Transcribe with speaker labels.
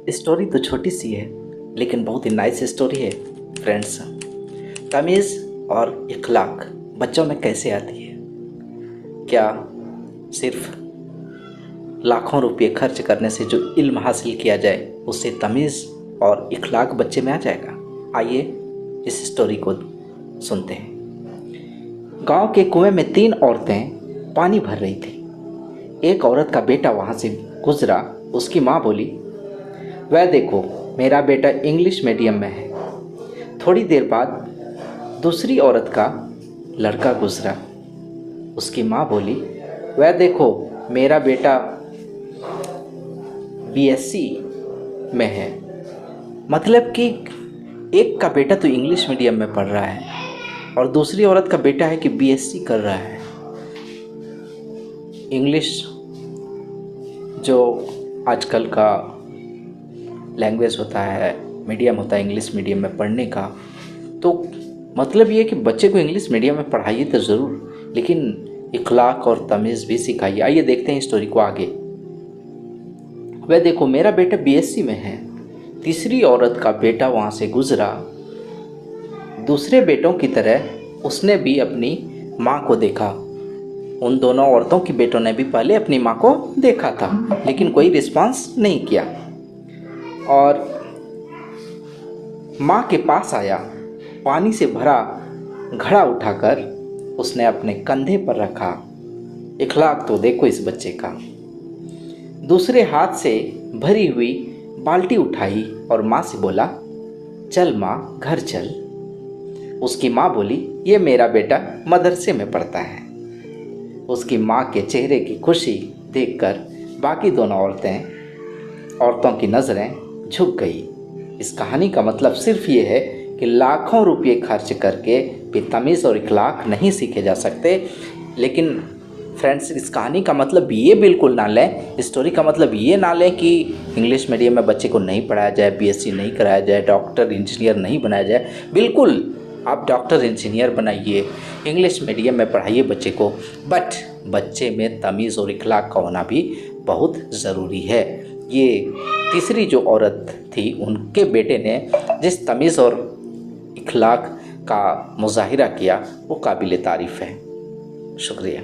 Speaker 1: Story तो छोटी सी है लेकिन बहुत ही नाइस स्टोरी है फ्रेंड्स। तमीज़ और इखलाक बच्चों में कैसे आती है? क्या सिर्फ लाखों रुपए खर्च करने से जो इल्म हासिल किया जाए उससे तमीज़ और इखलाक बच्चे में आ जाएगा? आइए इस स्टोरी को सुनते हैं। गांव के कुएं में 3 औरतें पानी भर रही थी। एक औरत का बेटा वहां से गुजरा। उसकी माँ बोली, वह देखो मेरा बेटा इंग्लिश मीडियम में है। थोड़ी देर बाद दूसरी औरत का लड़का गुजरा। उसकी माँ बोली, वह देखो मेरा बेटा बीएससी में है। मतलब कि एक का बेटा तो इंग्लिश मीडियम में पढ़ रहा है और दूसरी औरत का बेटा है कि बीएससी कर रहा है। इंग्लिश जो आजकल का लैंग्वेज होता है, मीडियम होता है इंग्लिश मीडियम में पढ़ने का, तो मतलब ये कि बच्चे को इंग्लिश मीडियम में पढ़ाइए तो ज़रूर, लेकिन इखलाक और तमीज़ भी सिखाइए। आइए देखते हैं स्टोरी को आगे। वह देखो मेरा बेटा बीएससी में है। तीसरी औरत का बेटा वहाँ से गुजरा। दूसरे बेटों की तरह उसने भी अपनी माँ को देखा। उन दोनों औरतों की बेटों ने भी पहले अपनी माँ को देखा था लेकिन कोई रिस्पांस नहीं किया, और माँ के पास आया। पानी से भरा घड़ा उठाकर उसने अपने कंधे पर रखा। इखलाक तो देखो इस बच्चे का। दूसरे हाथ से भरी हुई बाल्टी उठाई और माँ से बोला, चल माँ घर चल। उसकी माँ बोली, ये मेरा बेटा मदरसे में पढ़ता है। उसकी माँ के चेहरे की खुशी देखकर बाकी दोनों औरतों की नज़रें झुक गई। इस कहानी का मतलब सिर्फ ये है कि लाखों रुपए खर्च करके भी तमीज़ और इखलाक नहीं सीखे जा सकते। लेकिन फ्रेंड्स, इस कहानी का मतलब ये बिल्कुल ना लें, स्टोरी का मतलब ये ना लें कि इंग्लिश मीडियम में बच्चे को नहीं पढ़ाया जाए, बीएससी नहीं कराया जाए, डॉक्टर इंजीनियर नहीं बनाया जाए। बिल्कुल आप डॉक्टर इंजीनियर बनाइए, इंग्लिश मीडियम में पढ़ाइए बच्चे को, बट बच्चे में तमीज़ और इखलाक का होना भी बहुत ज़रूरी है। ये तीसरी जो औरत थी उनके बेटे ने जिस तमीज़ और इखलाक का मुज़ाहिरा किया वो काबिल तारीफ़ है। शुक्रिया।